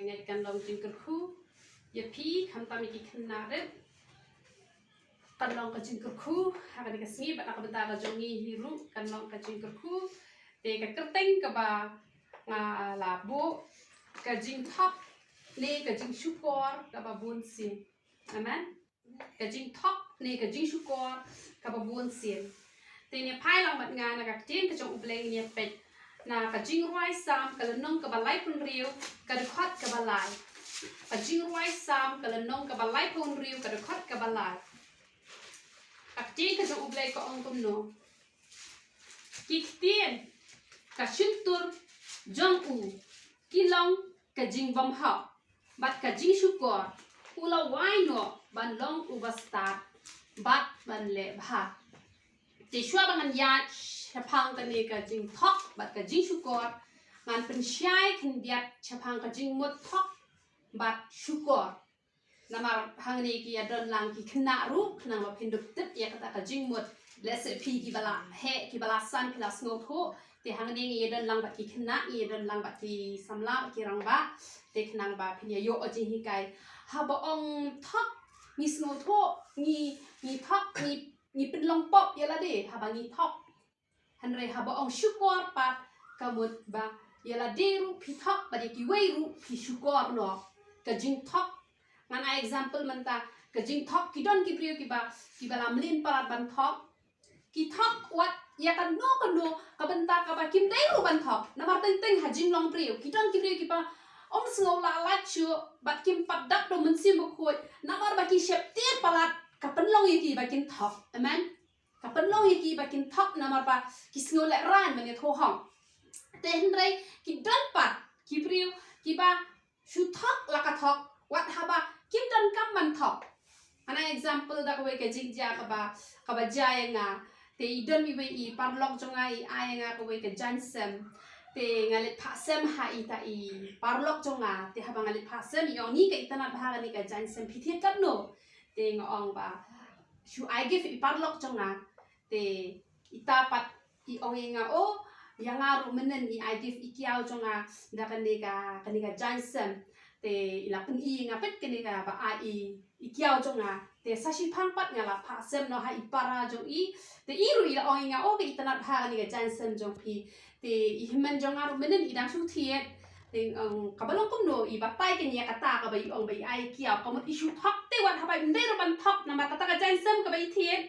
ngày cần lòng jing cực khu ya pi kham ta mi ki khna de cần lòng ka jing cực khu ha ka ka sngi ba ka benta ka jongi hiru cần lòng ka jing cực khu te ka kerteng ka ba nga la bo ka jingthok ne ka jing shukor ka ba bun sien amen ka jingthok ne ka jing shukor ka ba bun sien te ne phai lang mat nga na ka tin ka jong ubleng ne pet na ka jing roi sam ka nong ka ba lai pun riu ka de khat ka ba lai ka jing roi sam ka nong ka ba lai pun riu ka de khat ka ba lai ka tin ka jong ubleng ka ong kum no ki tien ka shin tur jong u ki long ka jing bom ha bat ka jing shukor ula wai no ban long u ba start bat ban le bha ti shwa ban ya chapang ka ne ka jing thok bat ka jing shukor man pen shai khin biat chapang ka jing mut thok bat shukor nama hang ne ki adon lang ki khna ru khna ma phin duk tit ya ka jing mut let's say pi ki bala he ki bala san ki la sngo tho te hang ne ye don lang ba ki khna ye don lang ba ki samla ki rang ba te khnang ba phin yo o jing hi kai ha ba ong thok ni sngo tho ni thok ni pin long pop ya la de ha ba ni thok han re ha ba ong shukor pa ka mut ba ya la de ru pi thok ba de ki wei ru pi shukor no ka jing thok ngan example man ta ka jing thok ki don ki priyo ki ba lam lin parat ban thok ki thok wat ya kan no ka bentar ka ba kim dai ru ban thok na mar teng ha jing long priyo ki don ki priyo ki ba om sngo la la chu bat kim pat dak do mun sim bu khoi na mar ba ki shep te palat ka pen long yi ki ba kin thok amen ka pen long yi ki ba kin thok na mar ba ki sngo le ran man ye tho hong te hen rei ki don pat ki priyo ki ba shu thok la ka thok wat ha ba kim don kam man thok ana example da ko ke jing ja ka ba ja ya nga te i don mi we i parlok jonga i ai nga ko we ke jansem te ngalit pha sem ha i ta i parlok jonga te ha ba ngalit pha sem yo ni ke itana bha ni ka jansem phi thiet kat no te ngong ba shu I give i parlok jonga te ita pat i ong nga o yang aru menen i I give i kiao jonga da kan ni ka jansem te ila pen i nga pet ke ni ka ba i kiao jonga te sashi phang pat nga la pha sem no ha i para jong i te i ru ila ong nga o ke itana bha ni ka jansem jong phi te i himen jong aru menen i dang shu thiet te ka balong kum no i ba pai ke nya ka ta ka ba i ong ba i ai kiao ka mot i shu thok te wat ha ba ndai ro ban thok na ma ka ta ka jansem ka ba i thiet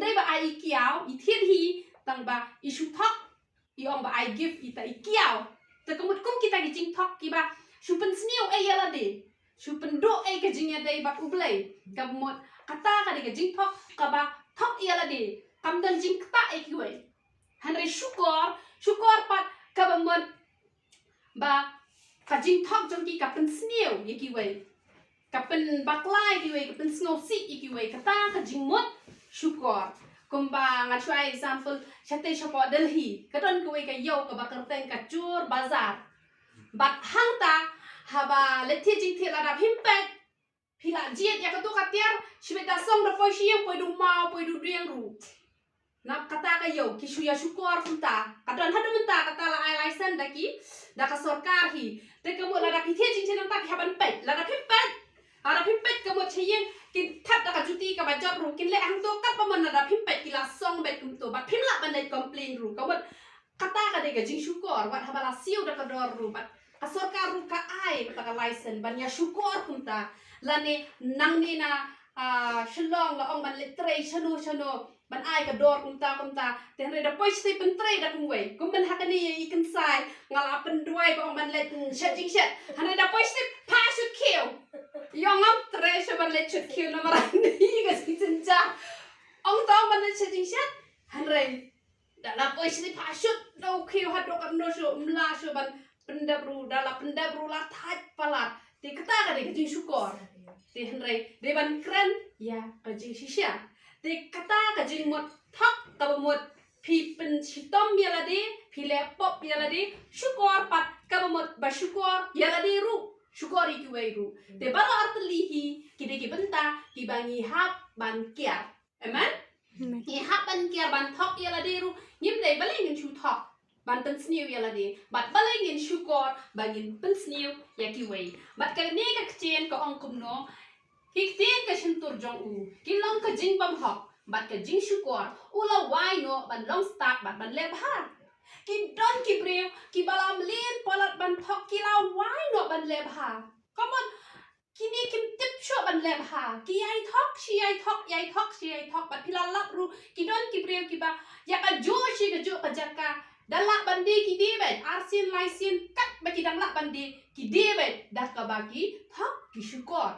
dai ba ai kiao i thiet hi tang ba i shu thok i ong ba I give i ta i kiao te ka mot kum kita ki jing thok ki ba shu pen sniu e ya la de shu pen do e ka jing ya dai ba ublai ka mot kata ka de ka jing thok ka ba thok ya la de kam dan jing kta e ki wei han re shukor pat ka ba mot ba ka jing thok jong ki ka pen sniu ye ki wei ka pen baklai ki wei ka pen snow si ye ki wei kata ka jing mot shukor kumba nga try example chate shapo delhi ka don ko wei ka yo ka ba kerteng ka chur bazar bat hang ta haba lethi jing the la da himpet phila jiet ya ka tu ka tiar shbeta song da poi shieng poi du ma poi du rieng ru na kata ka yo ki shuya shukor kunta ka don hadu menta kata la ai license da ki da ka sarkar hi te ka mo la da ki the jing chen ta haban pet la da himpet ara himpet ka mo chien kin that da ka juti ka ba job ru kin le ang to kat pa man da himpet ki la song bet kum to bat phim la ban dai complain ru ka mo kata ka de ka jing shukor wat habala siu da ka dor ru bat ka sarkar ru ka ai ta ka license ban ya shukor kunta la ne nang ni na shlong la ong ban le tre chano ban ai ka dor kunta te re da poi sti pen tre da kum wei kum ban hakani i kan sai ngala pen duai ba ong ban le shet jing shet han da poi sti pa should kill yong am tre sho ban le should kill na mara ni ga si chen cha ong tong ban le shet jing shet han re da la poi sti pa should no kill ha do kan no sho mla sho ban pendabru la thai palat te kata ka de jing shukor te han re de ban kren ya ka jing shisha te kata ka jing mot thok ta mot phi pen chitom ya la de phi le pop ya la de shukor pat ka mot ba shukor ya la de ru shukor ki wei ru te bara artli hi ki de ki benta ki bangi hap ban kia amen ki hap ban kia ban thok ya la de ru nyim dei bali ngin chu thok ban pen sniu ya la de bat balai ngin shukor bangin pen sniu ya ki wei bat ka ne ka chen ka ong kum no ki ten ka shin tur jong u ki long ka jing bam hok bat ka jing shukor u la wai no ban long start bat ban le bha ki don ki breu ki balam len polat ban thok ki la wai no ban le bha come on kini kim tip sho ban le bha ki ai thok shi ai thok yai thok shi ai thok bat phila lap ru ki don ki breu ki ba ya ka jo shi ka jo ka jaka dala bandi ki de bet arsin lai sin kat ba ki dang la bandi ki de bet dak ka ba ki thok ki shukor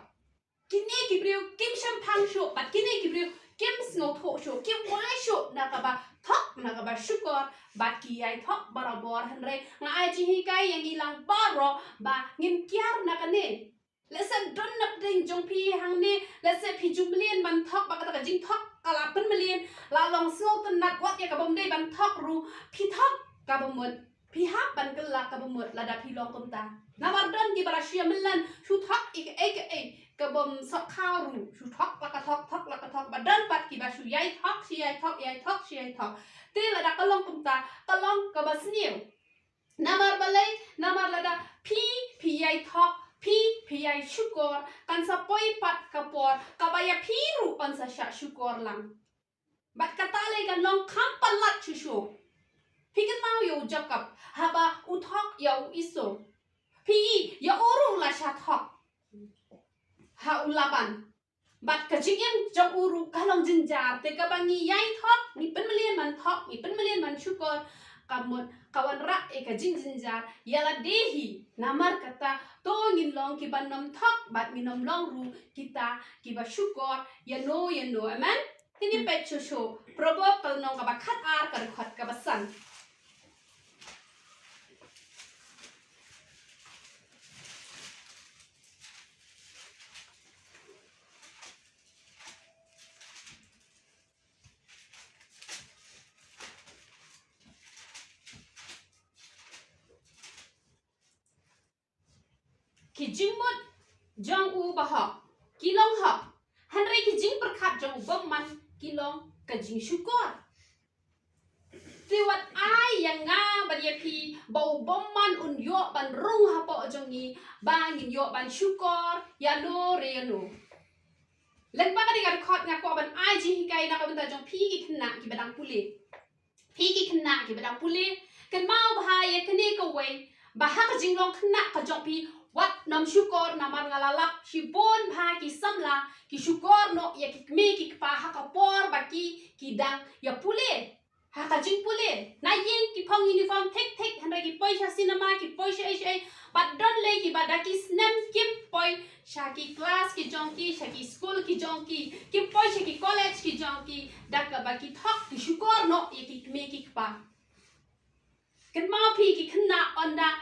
kini ki breu kim sham phang sho bat kini ki breu kim snow tho sho kim wai sho na ka ba thok na ka ba shukor bat ki ai thok barabor han re nga ai chi hi kai yang ilang baro ba ngin kyar na ka ne let's say don nap ding jong pi hang ne let's say pi jum lien ban thok ba ka jing thok kala pen melien la long snow tan nat wat ya ka bom dei ban thok ru pi thok ka bom mut pi hap ban ka la ka bom mut la da pi long kom ta na war don ki bara shia melan shu thok ik e ka bom sok khao ru shu thok la ka thok ba don pat ki ba shu yai thok shi yai thok yai thok shi yai thok te la da ka long kom ta ka long ka ba sniu namar balai namar la da pi yai thok pi yai shukor kan sa poi pat kapor kabaya pi ru pan sa sha shukor lang bat kata le kan long kham palat chu pi kan mau yo jakap haba u thok ya u iso pi ya oru la sha thok ha ulaban bat ka jingem jong uru kalong jinjar te ka bangi yai thok ni pen melian man thok ni pen melian man shukor kamut kawan rak ka jing jinjar yala dehi namar kata to ngin long ki ban nom thok bat ngin nom long ru kita ki ba shukor ya no amen tini pet chu proverb kal nong ka ba khat ar ka khat ka ba san ki jing mut jong u ba ha ki long ha hanre ki jing perkhat jong bom man ki long ka jing shukor ti wat ai yang nga ba dia pi bau bom man un yo ban rung ha po jong ni ba ngin yo ban shukor ya no re no len ba ka di ga khot nga ko ban ai ji hi kai na ka ban ta jong pi ki khna ki badang puli pi ki khna ki badang puli kan mau ba ya kene ka wei ba ha ka jing long khna ka jong pi wat nam shukor namar ngalalap si bon bha ki samla ki shukor no ya ki me ki pa ha ka por ba ki dang ya pule ha ka jing pule na yin ki phong uniform thek han ki poisa cinema ki poisa ai but don le ki ba da ki snam kim poi sha ki class ki jonki sha ki school ki jonki ki poisa ki college ki jonki da ka ba ki thok ki shukor no ya ki me ki pa kan ma pi ki khna onda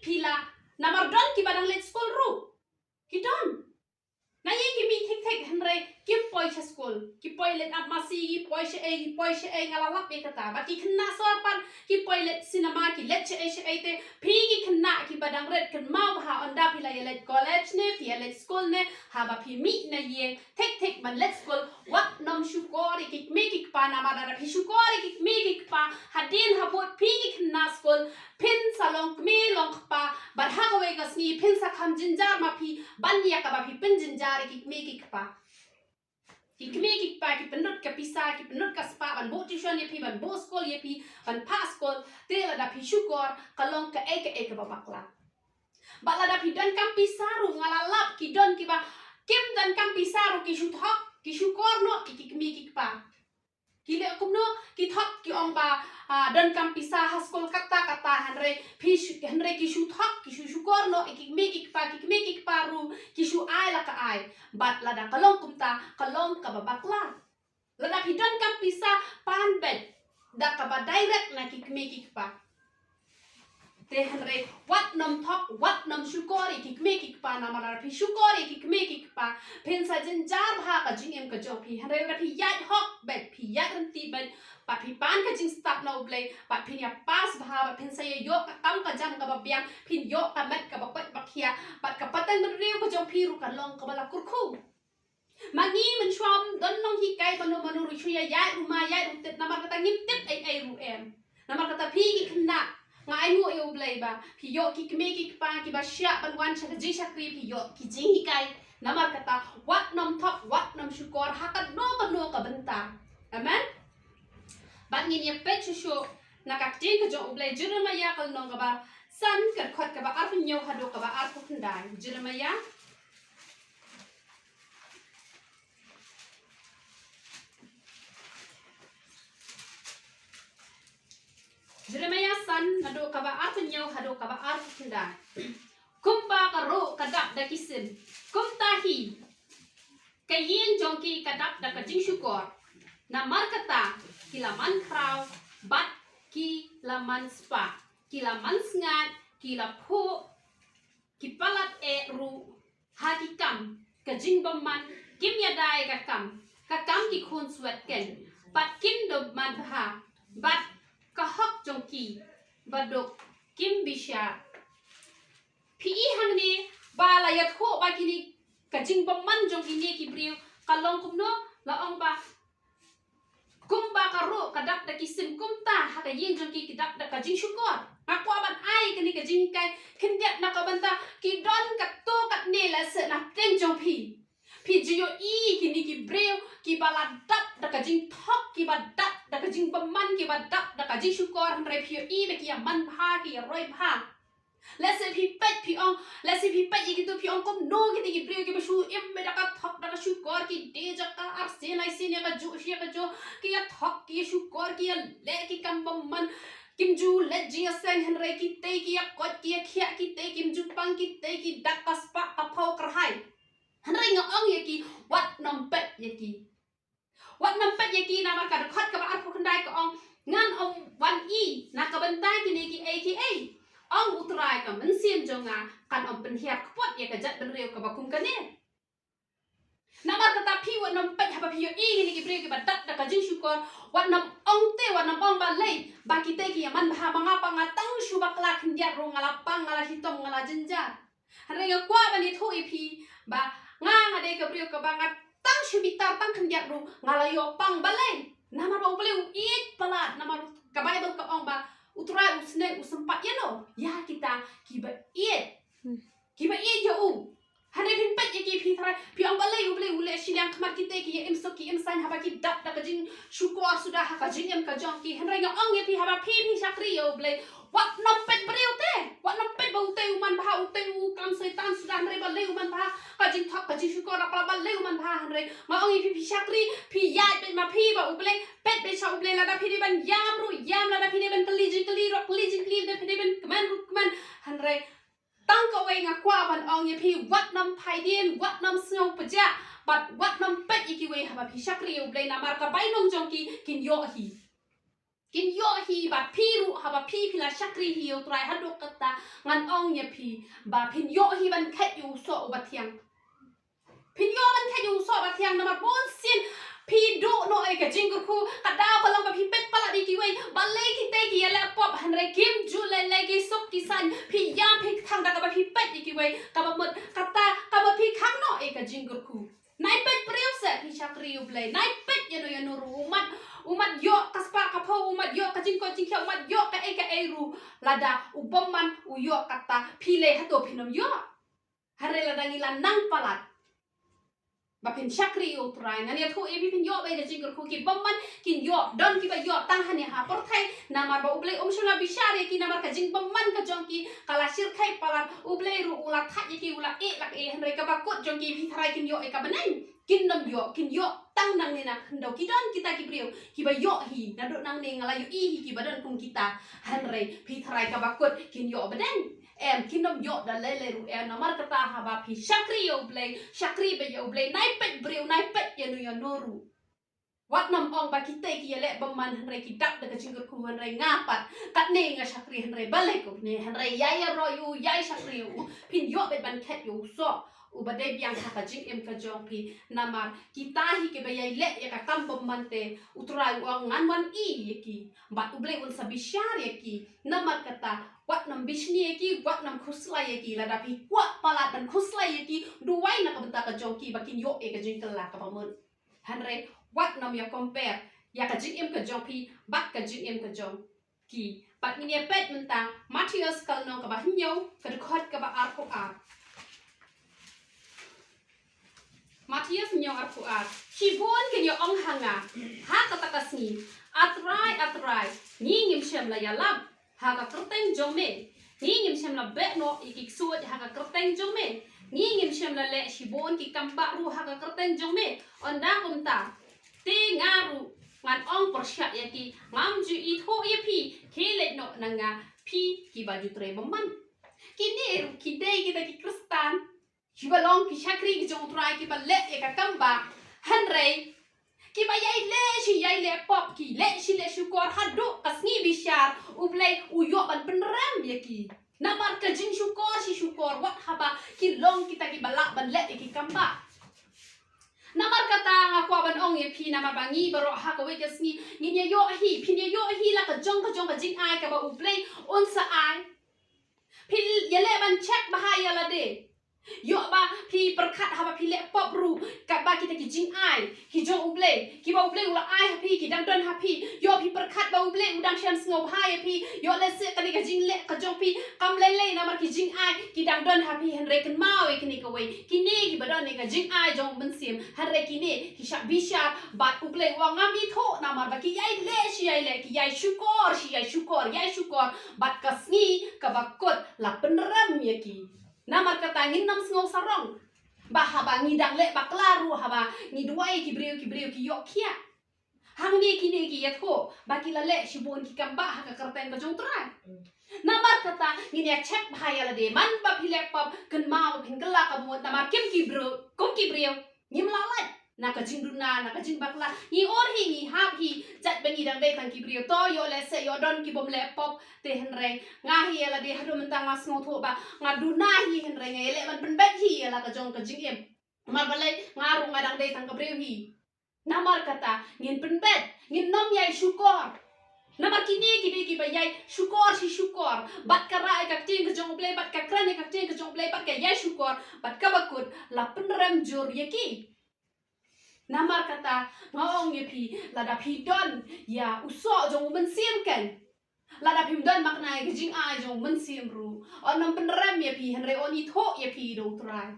pila namar don ki badang let school ru ki don na ye ki mi thek hanre ki poisa school ki poi let up masi ki poisa e ngala lap e kata ba ki khna so pan ki poi let cinema ki let che te phi ki khna ki badang red kan mau ha onda phila ye let college ne phi let school ne ha ba phi mi na ye thek man let school wat nom shukor ki me ki pa na ma da phi shukor ki me ki pa hadin ha bot phi ki khna school pin salong me long pa bar ha ko ga sni pin sa kham jinjar ma phi ban ya ka ba phi pin jinjar ki me ki pa ki me ki pa ki penut ka pisa ki penut ka spa ban bo tuition ye phi ban bo school ye phi ban pa school te la da phi shukor kalong ka e ka ba bakla ba la da phi dan kam pisa ru ngala lap ki don ki ba kim dan kam pisa ru ki shu thok ki shukor no ki me ki pa ki le kum no ki thok ki ong ba dan kam pisa ha school kata hanre phi hanre ki shu thok ki shu shukor no ki me ki pa ru ki shu ai la ka ai bat la da kalong kum ta kalong ka ba bakla la da phi dan kam pisa pan bet da ka ba direct na ki me ki pa te hanre wat nom thok wat nom shukor ki me ki pa na ma phi shukor ki me ki pa phen sa jin jar bha ka jing em ka jo phi hanre la phi yat hok bet phi yat ran ti bet pa phi pan ka jing start no play pa phi ya pas bha pa phen sa ye yo ka kam ka jam ka ba biang phin yo ka met ka ba pat ba khia pat ka patan man riu ka jo phi ru ka long ka ba la kur khu mani man shwam don long hi kai ba no manu ru chu ya ru ma ya ru tet na ma ka ta ngim tet ai ru em na ma ka ta phi ki khna ngai mu eu blai ba pi yo ki kme ki pa ki ba sya ban wan cha ji shakri pi yo ki jing hi kai namar kata wat nam thok wat nam shukor hakat no ka benta amen ban ngin ye pet shu nakak jing ka jo blai Jeremiah kal nong ka ba san kat khot ka ba ar nyo hado ka ba ar khundai Jeremiah san hado ka ba ar nyo hado ka ba ar khundai kumpa ka ro kadap da kisim kum tahi kayeng jongki kadap da ka jing shukor namar kata kilaman kraw bat ki laman spa kilaman sngat kila pho kipalat e ru hakikam ka jing baman kim yadai ka kam ki khun swat ken pat kim do man bha bat ka hok jongki badok kim bisha pi hang ni bala ya tho ba kini ka jing baman jongki ni ki briu kalong kum no la ong ba kum ba ka ro kadak da kisim kum ta ha ka yin jongki kidak da ka jing shukor aku aban ai kini ka jing kai kin get na ka banta ki don ka to kat ne la se na teng jong pi jiyo i kini ki breu ki bala dap da ka jing thok ki ba dap da ka jing baman ki ba dap da ka jing shukor re pi i be ki man pha ki roi pha let's say pi pet pi ong let's say pi pet ki tu pi ong kom no kini ki breu ki ba shu im be da ka thok da ka shukor ki de ja ka ar se lai se ne ka ju shi ka jo ki ya thok ki shukor ki le ki kam baman kim ju let jing sang han re ki te ki ya kot ki ya khia ki te kim ju pang ki te ki dak ka spa ka phau kar hai han re nga ong ye ki wat nam pet ye ki na ma ka khot ka ba ar phu khandai ka ong ngan ong wan i na ka ban tai ki ne ki a ong utrai ka man siem jonga kan ong pen hiap pot ye ka jat ben reu ka ba kum ka ne namar kata pi wat nam pet ha ba pi yo i ni ki breu ki ba dak da ka jing shukor wat nam ong ba lei ba ki te ki man bha manga pa nga tang shu ba kla khin dia ro ngala pang ngala hitong ngala jinja hare ga kwa ba ni tho i pi ba nga de ka breu ka ba nga tang shu bi tar tang khin dia ro ngala yo pang ba lei namar ba bleu i pala namar ka ba ba ka ong ba utrai usne usempat ya no ya kita ki ba i yo u hane pin pet ye ki pi thara pi ong balai ule silang khamat ki te ki em so ki em san haba ki dap da ka jing shukor sudah ha ka jing em ka jong ki han renga ong ye pi haba pi sakri yo ble wat nom pet breu te wat nom pet ba ute uman bha ute u kam setan sudah re balai uman bha ka jing thok ka jing shukor apa balai uman bha han re ma ong ye pi sakri pi ya pe ma pi ba ule pet be sa ule la da pi ban yam la da pi ban kli jing kli ro kli jing kli da pi ban kman han re tang ka wei nga kwa ban ong ye pi wat nam phai dien wat nam snow paja but wat nam pet ye ki wei ha ba pi sakri yo ble na mar ka bai nong jong ki kin yo hi ba pi ru ha ba pi la sakri hi yo trai ha do kata ngan ong ye pi ba pin yo hi ban khat yu so ba thiang pin yo ban khat yu so ba thiang na ma bon sin pi do no ai ka jing ku ka da ko lang ba pi pet pala di ki wei ba le ki te ki la pop han re kim ju le ki sok ki san pi ya pi thang da ka ba pi pet di ki wei ka ba mot ka ta ka ba pi khang no ai ka jing ku nai pet priu se pi sakri yu ble nai pet ya no ru umat yo ka spa ka pho umat yo ka jing ko jing khia umat yo ka ai ru lada ubom man u yo kata pi le ha to phinom yo hare la dangi la nang palat ba pin sakri yo trai ngani thu e pin yo be de jing ku ki bomman kin yo don ki ba yo tang hani ha por thai namar ba uble umshuna bishare ki namar ka jing bomman ka jong ki kala sir khai palan uble ru ula tha ye ki ula e lak e han re ka ba kot jong ki phi thrai kin yo e ka banai kin yo tang nang ni na ndo ki don kita ki priu ki ba yo hi na do nang ni ngala yo i hi ki ba don kung kita han re phi thrai ka ba kot kin yo banai em kinom yo da le ru em namar kata ha ba phi sakri yo ble sakri be yo ble nai pet breu nai pet ya no ru wat nam ong ba ki te ki le ba man han re ki dak da ka jing ku han re ngapat kat ne nga sakri han re bale ko ne han re ya ro yu ya sakri yu pin yo be ban khet yo so u ba de biang ha ka jing em ka jong pi namar kita hi ke ba ya le ya ka kam bom man te utrai ong ngan wan i ye ki ba u ble un sabishar ye ki namar kata wat nam bishni ye ki wat nam khusla ye ki la da pi kwa pala dan khusla ye ki duwai na ka benta ka jong ki bakin yo e ka jing ka la ka ba mun han re wat nam ya compare ya ka jing em ka jong pi bak ka jing em ka jong ki pat ni pet mentang Matius kalno ka ba hinyo ka dekhot ka ba Al-Quran Matius nyo Al-Quran shibon ke nyo ong hanga ha kata kasni atrai ni ngim shem la yalab ha ka kerteng jome ni ngim shem la bekno ikik suat ha ka kerteng jome ni ngim shem la le shibon ki kamba ru ha ka kerteng jome onda kumta te ngaru ngan ong persyak yaki ngam ju itho yapi kele no nanga pi ki baju tre memman kini kidai kita ki kristan shibalong ki shakri ki jong trai ki balle ya ka kamba hanrei ki ba yai le pop ki le shukor hadu kasni bishar ublai uyo ban penram yaki namar ka jing shukor wat haba ki long kita ki balak ban le ki kamba namar kata ngaku ban ong ye pi namar bangi baro ha ka we jasni nginya yo hi la ka jong ka jing ai ka ba ublai on sa ai pil yele ban check bahaya la de yo ba pi perkat ha ba pi le pop ru ka ba kita ki jing ai ki jong ublai ki ba ublai ula ai ha pi ki dang don ha pi yo pi perkat ba ublai udang shan sngob ha ya pi yo le se ka ni ka jing le ka jong pi kam le namar ki jing ai ki dang don ha pi hen re kan mau e ki ka we ki ni ki ba don ni ka jing ai jong ben sim han re ki ni ki sha bi sha ba ublai wa ngam bi tho namar ba ki yai le ki yai shukor bat kasni ka ba kot la penram ya ki namar kata ngin nam sngo sarong ba haba ngidang le baklaru haba ngiduai ki brio ki yok kia hang ni kini ki yatho ba ki la le shibon ki kamba ha ka karten ka jong trai namar kata ngin ya check bahaya la de man ba philek pap kan mau phin kala ka mu namar kim ki brio ngim la lai na ka jing duna na ka jing bakla ni or hi ni hap hi chat bengi dang de tang ki brio to yo le se yo don ki bom le pop te hen reng nga hi la de hadu mentang mas ngo tho ba nga duna hi hen reng ele man ben bet hi la ka jong ka jing em ma balai nga ru nga dang de tang ka brio hi namar kata ngin ben bet ngin nom yai shukor namar kini ki ba yai shukor bat ka rai ka ting ka jong play bat ka kran ka ting ka jong play bat ka yai shukor bat ka bakut la penrem jur yaki namar kata ngaong ye pi lada pi don ya uso jong ben sim kan lada pi don makna ke jing a jong ben sim ru onam penrem ye pi henre oni tho ye pi do trai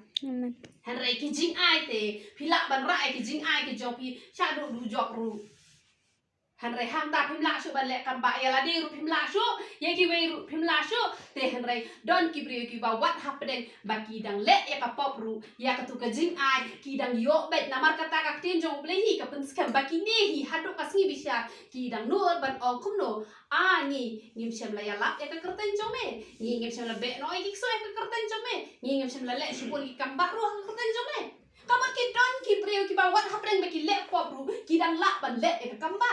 henre ki jing ai te pi la ban rai ki jing ai ki jong pi sha do du jok ru henre hang ta pim la shu ban le kam ba ya la de ru pim la shu ye ki we ru pim la shu te henre don ki brio ki ba what happening ba ki dang le ya ka pop ru ya ka tu ka jing ai ki dang yo bet namar kata ka tin jong ple hi ka pen skam ba ki ne hi hadu ka singi bisha ki dang no ban ong kum no a ni ngim shem la ya lap ya ka kerten jong me ni ngim shem la be no ik so ya ka kerten jong me ni ngim shem la le shi bol ki kam ba ru ka kerten jong me kamar ki don ki brio ki ba what happening ba ki le pop ru ki dang la ban le ya ka kam ba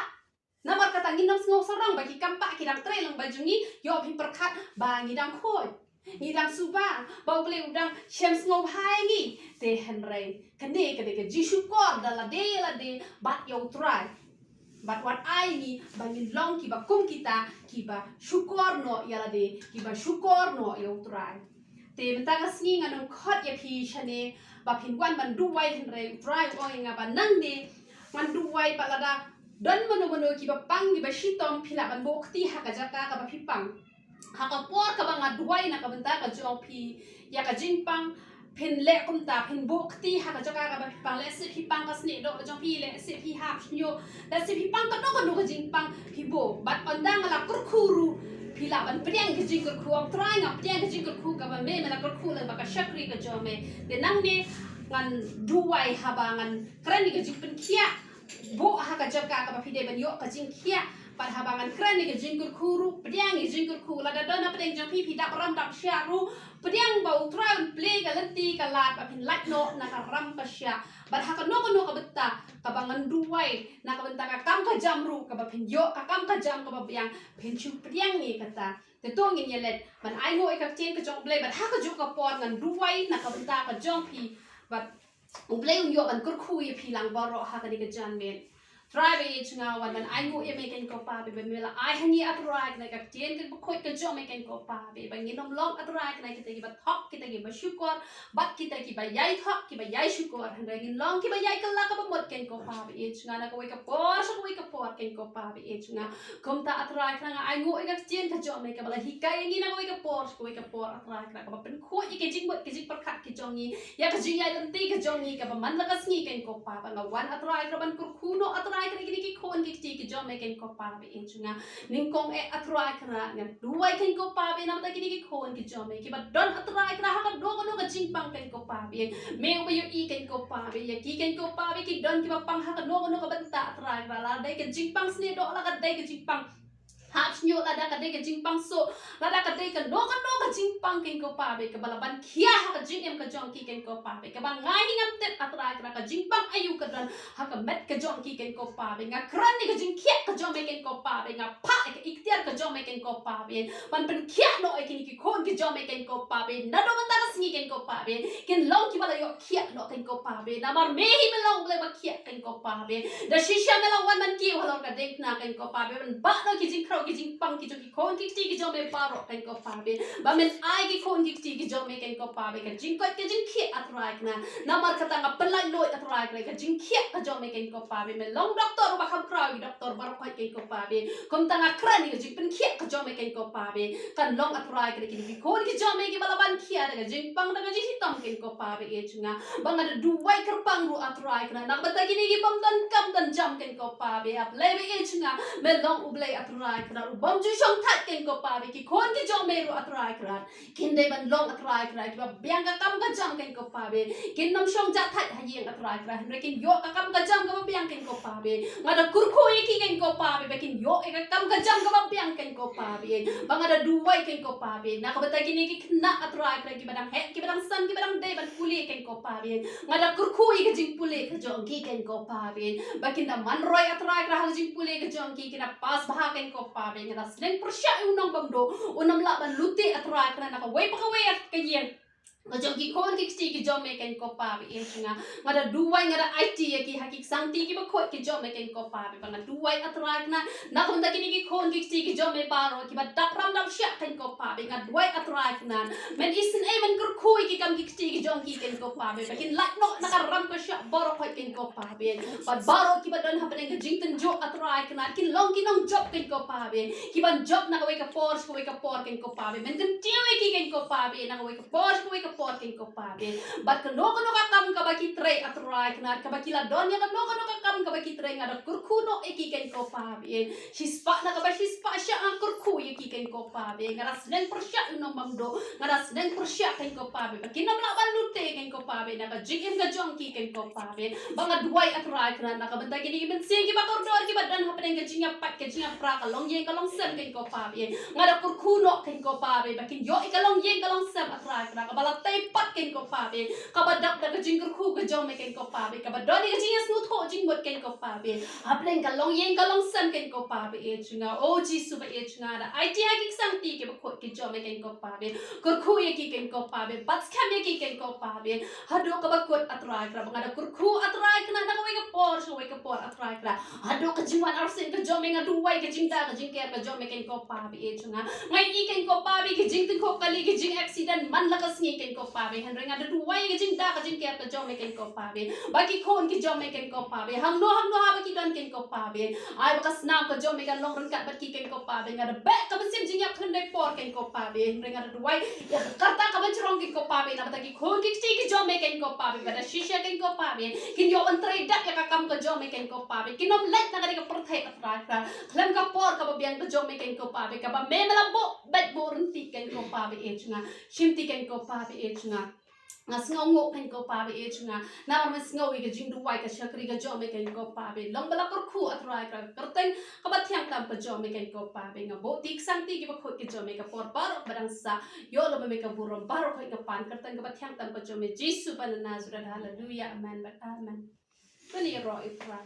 namar kata nginam sngo sarang bagi kampak kidang tre lang bajungi yo pi perkat ba ngidang khoi ngidang suba ba ble udang shem sngo hai ngi te henrei kane ke jishukor dala de bat yo try bat wat ai ni bagi long ki ba kum kita ki ba shukor no yala de ki ba shukor no yo try te benta kasngi nganong khot ya pi shane ba pin wan man duwai henrei try oi nga ba nang de man duwai ba lada don mano ki ba pang ki ba shitom phila ban bokti ha ka jaka ka ba phipang ha ka por ka ba nga duai na ka benta ka jong phi ya ka jingpang phin le kum ta phin bokti ha ka jaka ka ba phipang le se phipang ka sne do jong phi le se phi ha nyo le se phipang ka no ka jingpang phi bo bat ondang la kurkhuru phila ban priang ki jing kurkhu ang try nga priang ki jing kurkhu ka ba me la kurkhu le ba ka shakri ka jome de nang ne ngan duai ha ba ngan krani ka jingpen khia bo ha ka jaka ka ba phide ban yo ka jing khia par habangan kran ni ke jingkur khuru pediang ni jingkur khu la da na pedeng jang pi dap ram dap sya ru pediang bau tran play ka lenti ka lat pa pin lat no na ka ram ka sya bar ha ka no ka betta ka bangan duai na ka benta ka kam ka jam ru ka ba pin yo ka kam ka jam ka ba yang pin chu pediang ni kata te tong in yelet ban ai ngo ka chen ka jong play bar ha ka ju ka pon ngan duai na ka benta ka jong pi bat play yo ban kur khu ye pi lang baro ha ka ni ka jan men try ไปชงาวันมันไอ้งูยังไม่กันก็ป่าไปเป็นเวลาไอ้ฮันนี่อัตรายกันกับเจียนกันบุคคลกันจ่อไม่กันก็ป่าไปบางทีน้องลองอัตรายกันkita kita thok kita kita syukur bat kita kita yai thok kita yai syukur hendak kita long kita yai kelak apa mod kan ko pa be chunga na ko ka por so ko ka por kan ko pa be chunga kom ta atrai khang ai ngo ka chien ka jo me ka bala hikai ngi na ko ka por so ko ka por atrai khang ka pen kho i ke jing bot ke jing par khat ke jo ngi ya ka jing yai lan ti ka jo ngi ka ba man la ka sngi kan ko pa ba nga wan atrai ka ban kur khu no atrai ka ni ki khon ki ti ki jo me kan ko pa be chunga ning kong e atrai khang nga duai kan ko pa be nam ta ki ni ki khon ki jo me ki ba don atrai khang ha ka do ko no ka jing pang kan ko pa be me ba yo i kan ko pa be ya ki kan ko pa be ki don ki ba pang ha ka no ko no ka ban ta atrai ra la dai ka jing pang sne do la ka dai ka jing pang hap nyo la da ka dai ka jing pang so la da ka dai ka no ka jing pang kan ko pa be ka bala ban khia ha ka jing em ka jong ki kan ko pa be ka ban ngai ngam tet atrai ra ka jing pang ayu ka don ha ka met ka jong ki kan ko pa be nga kran ni ka jing khia ka jong me kan ko pa be nga pa ka iktiar ka jong me kan ko pa be ban pen khia no ai ki khon ki jong me kan ko pa be na do man ta ka sngi kan ko pa be ken long ki bala yo khia no kan ko pa be na mar me hi me long ble ba khia kan ko pa be da shisha me long wan man ki halor ka dek na kan ko pa be ban ba no ki jing khro ki jing pang ki jo ki khon ki ti ki jo me pa ro kan ko pa be ba men ai ki khon ki ti ki jo me kan ko pa be ka jing ko ki jing khia atrai na mar kata nga pelai loi atrai ka jing khia ka jo me kan ko pa be me long doctor ba kham krau ki doctor ba ro kan ko pa be kom ta nga kran ni jing pen khia ka jo me kan ko pa be kan long atrai ka ki khon ki jo me ki bala ban khia da jing pang da ji hitam kan ko pa be e chunga bang ada duai kerpang ru atrai ka nak bata ki ni ki pam dan kam dan jam kan ko pa be ap le be e chunga me long ublei atrai ka ru bom ju shong that kan ko pa be ki khon ki jo me ru atrai ka kin dei ban long atrai ka ki ba biang ka kam ka jam kan ko pa be kin nam shong ja that ha yeng atrai ka re kin yo ka kam ka jam ka ba biang kan ko pa be ngada kur khu ki kan ko pa be kin yo e ka kam ka jam ka ba biang kan ko pa be bang ada duai kan ko pa be nak bata ki ni ki kna atrai ka ki badang he ki badang san ki badang dei ban puli kan ko pa be ngada kur khu ki jing puli ka jong ki kan ko pa be bakin da man roi atrai ka ha jing puli ka jong ki kina pas bah kan ko pa be ngada sleng persya unong bam do unam la ban luti atrai ka na ka wei pa ka wei ka yen Kajong ki kon ki sti ki jom me ken ko pa be nga ngada duwai ngada IT ki hakik santi ki ba khot ki jom me ken ko pa be banga duwai atrak na kon da ki kon ki sti ki jom me paro ki ba dap ram dap sha ken ko pa be nga duwai atrak na men isin e men kur khui ki kam ki sti ki jom ki ken ko pa be bakin lak no na ka ram ko sha baro khot ken ko pa be ba baro ki ba don happening ka jingten jo atrak na kin long ki nong job ken ko pa be ki ban job na ka we ka por ken ko pa be men kan tiwe ki ken ko pa be na ka we ka por por ken ko pa be bat ka no ka kam ka ba ki tre atrai knar ka ba ki la don ya ka no ka kam ka ba ki tre ngada kurku no e ki ken ko pa be shispa na ka ba shispa sha an kurku ye ki ken ko pa be ngada snen persya no mamdo ngada snen persya ken ko pa be ba ki nam la ban lute ken ko pa be na ka jigim ka jong ki ken ko pa be ba nga duai atrai knar na ka banta ki ni ben se ki ba kor dor ki ba dan hapeng ka jinga pat ka jinga pra ka long yen ka long sem ken ko pa be ngada kurku no ken ko pa be ba kin yo ka long yen ka long sem atrai knar ka bala pat ken ko pa be ka ba dak da ka jing khu ka jom me ken ko pa be ka ba doni ka jing snu tho jing bot ken ko pa be aplen ka long yen ka long sam ken ko pa be e chunga o ji su ba e chunga da ai ti ha ki sang ti ke ba khot ki jom me ken ko pa be kur khu ye ki ken ko pa be pat kham ye ki ken ko pa be hado ka ba kot atrai kra ba da kur khu atrai kna na ka we ka por so we ka por atrai kra hado ka jing wan arsen ka jom me nga du wai ka jing da ka jing ke ka jom me ken ko pa be e chunga ngai i ken ko pa be ki jing tin kho kali ki jing accident man la ka sngi ken ko pa be hen renga da duwai ka jing da ka jing ke ka jom me ken ko pa be baki khon ki jom me ken ko pa be hang no ha ba ki don ken ko pa be ai ba ka snam ka jom me kan long ran kat ba ki ken ko pa be nga da ba ka ba sim jing yak thun dai por ken ko pa be hen renga da duwai ya karta ka ba chrong ken ko pa be na ba ki khon ki sti ki jom me ken ko pa be ba da shisha ken ko pa be kin yo an trai dak ya ka kam ka jom me ken ko pa be kin nom let na ka ka perthai atra ka khlam ka por ka ba biang ka jom me ken ko pa be ka ba me mala bo bet bo run ti ken ko pa be e chunga shim ti ken ko pa be e chunga nga sngaw ngo ken ko pa be e chunga na ma sngaw i ga jing du wai ka shakri ga jom me ken ko pa be long bala kor khu atrai ka karteng ka ba thyang tam pa jom me ken ko pa be nga bo tik sang ti ki ba khot ki jom me ka por par barang sa yo lo me ka burom baro khoi ka pan karteng ka ba thyang tam pa jom me jisu ban nazra hallelujah amen but amen tuni ro i try